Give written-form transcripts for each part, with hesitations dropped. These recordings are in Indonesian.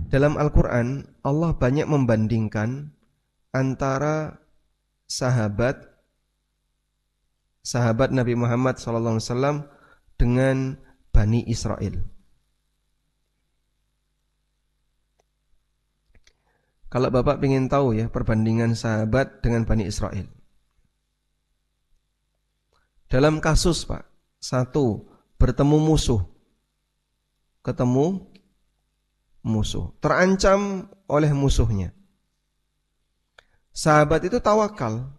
Dalam Al-Quran, Allah banyak membandingkan antara sahabat Nabi Muhammad SAW dengan Bani Israel. Kalau Bapak ingin tahu ya perbandingan sahabat dengan Bani Israel. Dalam kasus Pak, satu, bertemu musuh. Ketemu musuh, terancam oleh musuhnya. Sahabat itu tawakal.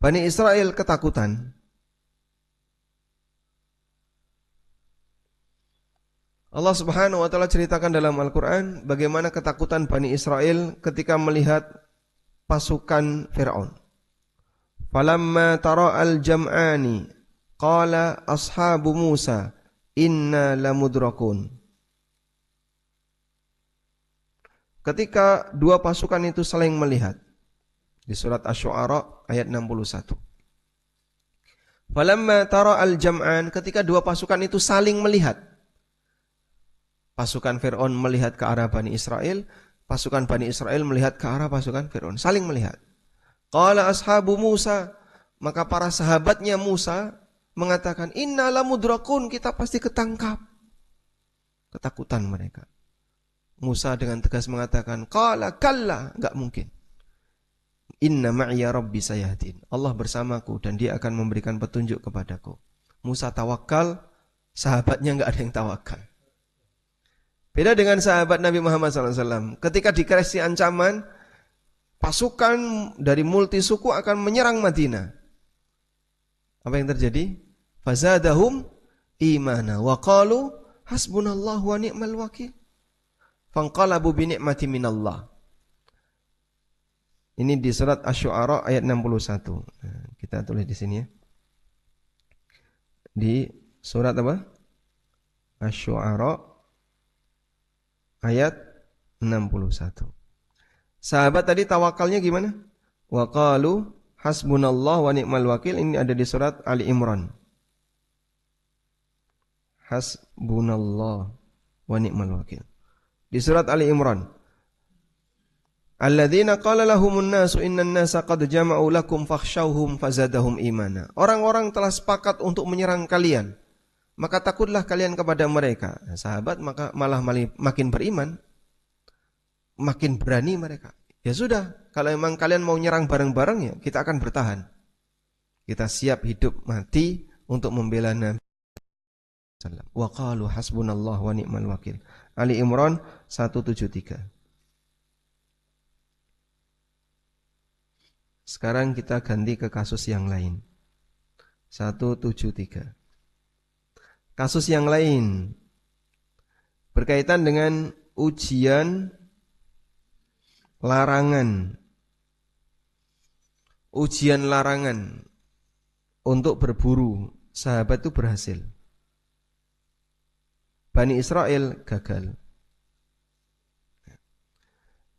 Bani Israel ketakutan. Allah Subhanahu wa taala ceritakan dalam Al-Qur'an bagaimana ketakutan Bani Israel ketika melihat pasukan Firaun. Falamma tara'al jam'ani qala ashabu Musa inna lamudrakun. Ketika dua pasukan itu saling melihat, di surat Asy-Syu'ara ayat 61. Falamma tara'al jam'an, ketika dua pasukan itu saling melihat. Pasukan Fir'aun melihat ke arah Bani Israel, pasukan Bani Israel melihat ke arah pasukan Fir'aun, saling melihat. Qala ashabu Musa, maka para sahabatnya Musa mengatakan, inna lamudrakun, kita pasti ketangkap. Ketakutan mereka. Musa dengan tegas mengatakan, qala kalla, enggak mungkin. Inna ma'iya rabbi sayahdin. Allah bersamaku dan dia akan memberikan petunjuk kepadaku. Musa tawakal, sahabatnya enggak ada yang tawakal. Beda dengan sahabat Nabi Muhammad SAW. Ketika dikasih ancaman, pasukan dari multi suku akan menyerang Madinah. Apa yang terjadi? Fazadahum imana wa qalu hasbunallahu wa ni'mal wakil. Fanqalabu bi ni'mati minallah. Ini di surat Asy-Syu'ara ayat 61. Nah, kita tulis di sini ya. Di surat apa? Asy-Syu'ara ayat 61. Sahabat tadi tawakalnya gimana? Wa qalu hasbunallahu wa ni'mal wakil. Ini ada di surat Ali Imran. Hasbunallahu wa ni'mal wakil. Di surat Ali Imran. Alladzina qala lahumun nasu innan nasa qad jama'u lakum fakhshawhum fazadahum imana. Orang-orang telah sepakat untuk menyerang kalian, maka takutlah kalian kepada mereka. Nah, sahabat maka malah makin beriman, makin berani mereka. Ya sudah, kalau memang kalian mau nyerang bareng-bareng ya kita akan bertahan. Kita siap hidup mati untuk membela Nabi. Wa qalu hasbunallahu wa ni'mal wakil. Ali Imran 173. Sekarang kita ganti ke kasus yang lain. 173. Kasus yang lain berkaitan dengan ujian larangan. Ujian larangan untuk berburu. Sahabat itu berhasil. Bani Israel gagal.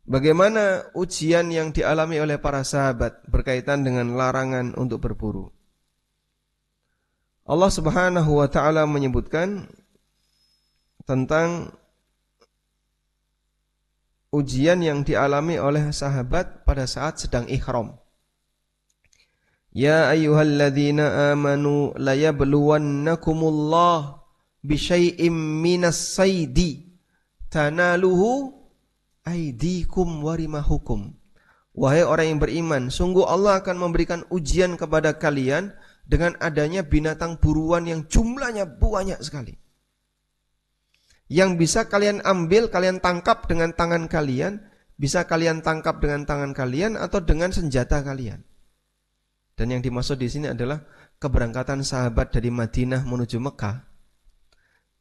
Bagaimana ujian yang dialami oleh para sahabat berkaitan dengan larangan untuk berburu? Allah Subhanahu wa taala menyebutkan tentang ujian yang dialami oleh sahabat pada saat sedang ihram. Ya ayyuhalladzina amanu layabluwannakumullah bisyai'im minas saydi tanaluhu aidikum warimahukum. Wahai orang yang beriman, sungguh Allah akan memberikan ujian kepada kalian dengan adanya binatang buruan yang jumlahnya banyak sekali. Yang bisa kalian ambil, kalian tangkap dengan tangan kalian, bisa kalian tangkap dengan tangan kalian atau dengan senjata kalian. Dan yang dimaksud di sini adalah keberangkatan sahabat dari Madinah menuju Mekah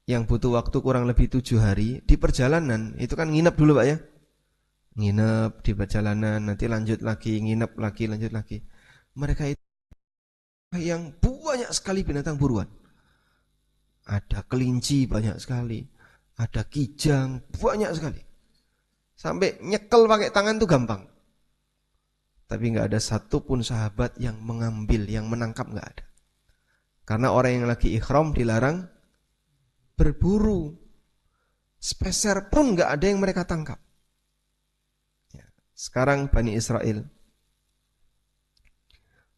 yang butuh waktu kurang lebih 7 hari. Di perjalanan itu kan nginep dulu Pak ya, nginep di perjalanan, nanti lanjut lagi, nginep lagi, lanjut lagi. Mereka itu yang banyak sekali binatang buruan. Ada kelinci banyak sekali, ada kijang banyak sekali. Sampai nyekel pakai tangan tuh gampang. Tapi enggak ada satupun sahabat yang mengambil, yang menangkap, enggak ada. Karena orang yang lagi ihram dilarang berburu. Sepeser pun nggak ada yang mereka tangkap. Ya. Sekarang Bani Israel.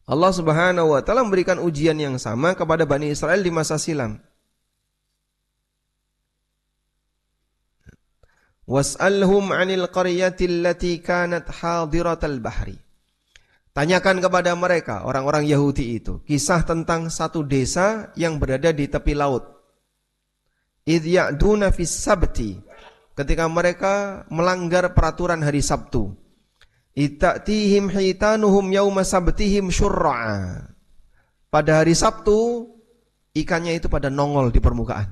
Allah Subhanahu wa taala memberikan ujian yang sama kepada Bani Israel di masa silam. Was'alhum 'anil qaryati allati kanat hadiratal bahri. Tanyakan kepada mereka, orang-orang Yahudi itu, kisah tentang satu desa yang berada di tepi laut. Idh ya'duna fis sabti, ketika mereka melanggar peraturan hari Sabtu. Ita'tihim hitanuhum yawma sabtihim syurra'a. Pada hari Sabtu, ikannya itu pada nongol di permukaan.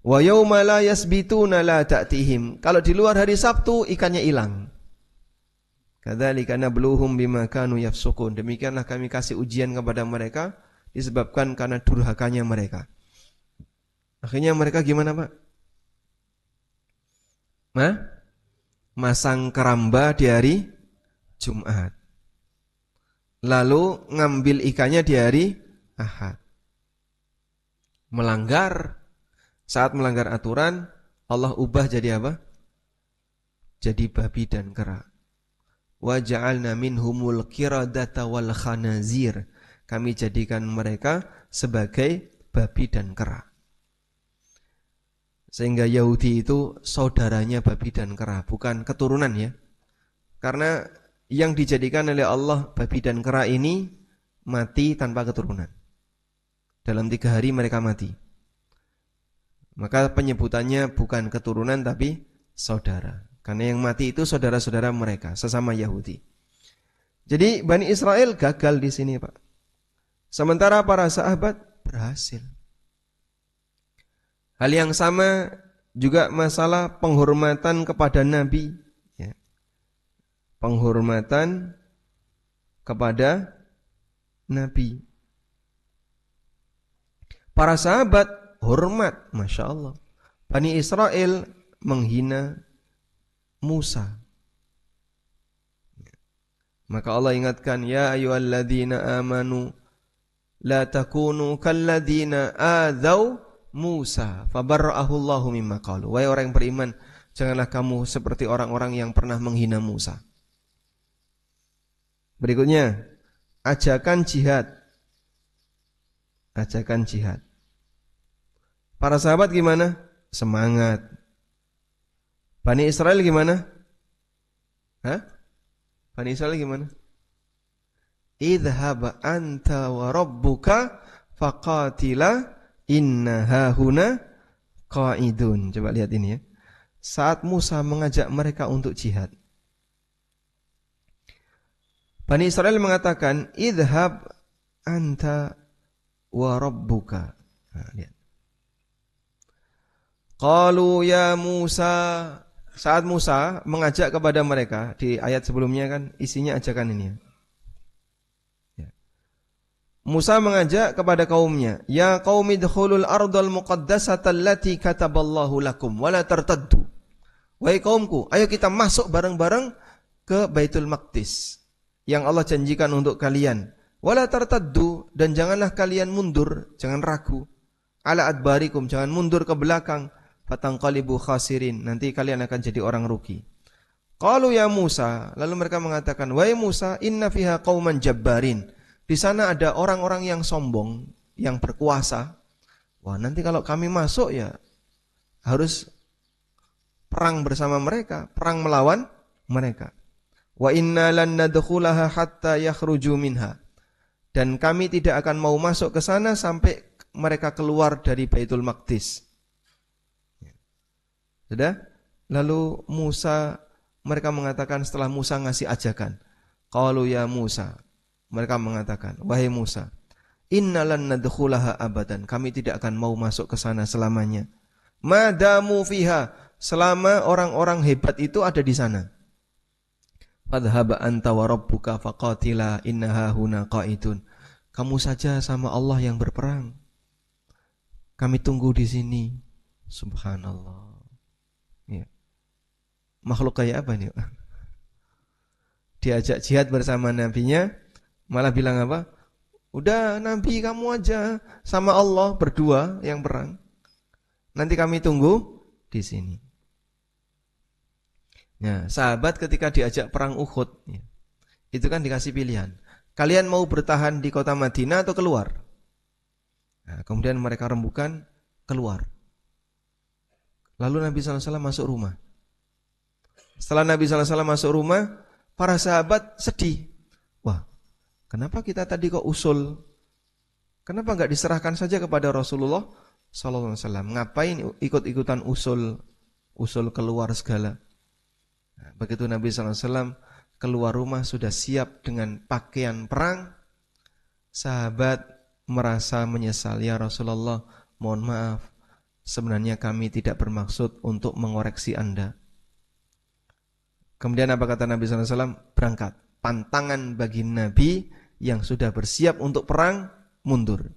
Wa yawma la yasbituna la ta'tihim. Kalau di luar hari Sabtu, ikannya hilang. Kadzalika nabluhum bima kanu yafsukun. Demikianlah kami kasih ujian kepada mereka disebabkan karena durhakanya mereka. Akhirnya mereka gimana, Pak? Masang keramba di hari Jumat. Lalu ngambil ikannya di hari Ahad. Saat melanggar aturan, Allah ubah jadi apa? Jadi babi dan kera. Wa ja'alna minhumul qiradata wal khanazir. Kami jadikan mereka sebagai babi dan kera. Sehingga Yahudi itu saudaranya babi dan kera, bukan keturunan ya. Karena yang dijadikan oleh Allah babi dan kera ini mati tanpa keturunan. Dalam 3 hari mereka mati. Maka penyebutannya bukan keturunan tapi saudara. Karena yang mati itu saudara-saudara mereka, sesama Yahudi. Jadi Bani Israel gagal di sini, Pak. Sementara para sahabat berhasil. Hal yang sama juga masalah penghormatan kepada Nabi. Ya. Penghormatan kepada Nabi. Para sahabat hormat, Masya Allah. Bani Israel menghina Musa. Maka Allah ingatkan, ya ayyuhalladzina amanu la takunu kalladzina adzau Musa fabarra'ahu Allahu mimma qalu. Wahai orang yang beriman, janganlah kamu seperti orang-orang yang pernah menghina Musa. Berikutnya, ajakan jihad. Ajakan jihad. Para sahabat gimana? Semangat. Bani Israel gimana? Bani Israel gimana? Idhhab anta wa rabbuka faqatila inna hahuna qa'idun. Coba lihat ini ya. Saat Musa mengajak mereka untuk jihad, Bani Israel mengatakan, idhhab anta wa rabbuka. Nah, lihat. Qalu ya Musa. Saat Musa mengajak kepada mereka, di ayat sebelumnya kan isinya ajakan ini ya. Musa mengajak kepada kaumnya, ya qaumi dkhulul ardal muqaddasata allati kataballahu lakum wala tartaddu. Wahai kaumku, ayo kita masuk bareng-bareng ke Baitul Maqdis yang Allah janjikan untuk kalian. Wala tartaddu, dan janganlah kalian mundur, jangan ragu. Ala adbarikum, jangan mundur ke belakang. Fatanqalibu khasirin, nanti kalian akan jadi orang rugi. Qalu ya Musa, lalu mereka mengatakan, wahai Musa, inna fiha qauman jabbarin. Di sana ada orang-orang yang sombong, yang berkuasa. Wah, nanti kalau kami masuk ya harus perang bersama mereka, perang melawan mereka. Wa inna lan nadkhulaha hatta yakhruju minha. Dan kami tidak akan mau masuk ke sana sampai mereka keluar dari Baitul Maqdis. Sudah? Lalu mereka mengatakan setelah Musa ngasih ajakan, qalu ya Musa. Mereka mengatakan, wahai Musa, innalan nadkhulaha abadan. Kami tidak akan mau masuk ke sana selamanya. Madamu fiha, selama orang-orang hebat itu ada di sana. Fadhhab anta wa rabbuka faqatila innaha huna qa'idun. Kamu saja sama Allah yang berperang. Kami tunggu di sini. Subhanallah. Ya. Makhluk kayak apa nih? Diajak jihad bersama nabinya, malah bilang apa? Udah Nabi kamu aja sama Allah berdua yang perang. Nanti kami tunggu di sini. Ya, sahabat ketika diajak perang Uhud, ya, itu kan dikasih pilihan. Kalian mau bertahan di kota Madinah atau keluar? Nah, kemudian mereka rembukan keluar. Lalu Nabi SAW masuk rumah. Setelah Nabi SAW masuk rumah, para sahabat sedih. Wah, kenapa kita tadi kok usul? Kenapa nggak diserahkan saja kepada Rasulullah SAW? Ngapain ikut-ikutan usul keluar segala? Nah, begitu Nabi SAW keluar rumah sudah siap dengan pakaian perang, sahabat merasa menyesal. Ya Rasulullah, mohon maaf, sebenarnya kami tidak bermaksud untuk mengoreksi Anda. Kemudian apa kata Nabi SAW? Berangkat. Pantangan bagi Nabi yang sudah bersiap untuk perang, mundur.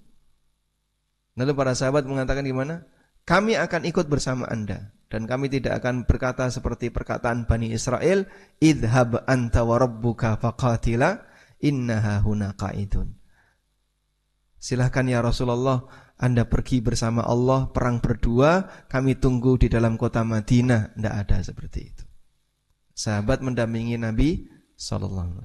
Lalu para sahabat mengatakan gimana? Kami akan ikut bersama Anda. Dan kami tidak akan berkata seperti perkataan Bani Israel, idhab anta wa rabbuka faqatila innaha huna qa'idun. Silahkan ya Rasulullah, Anda pergi bersama Allah, perang berdua, kami tunggu di dalam kota Madinah. Tidak ada seperti itu. Sahabat mendampingi Nabi SAW.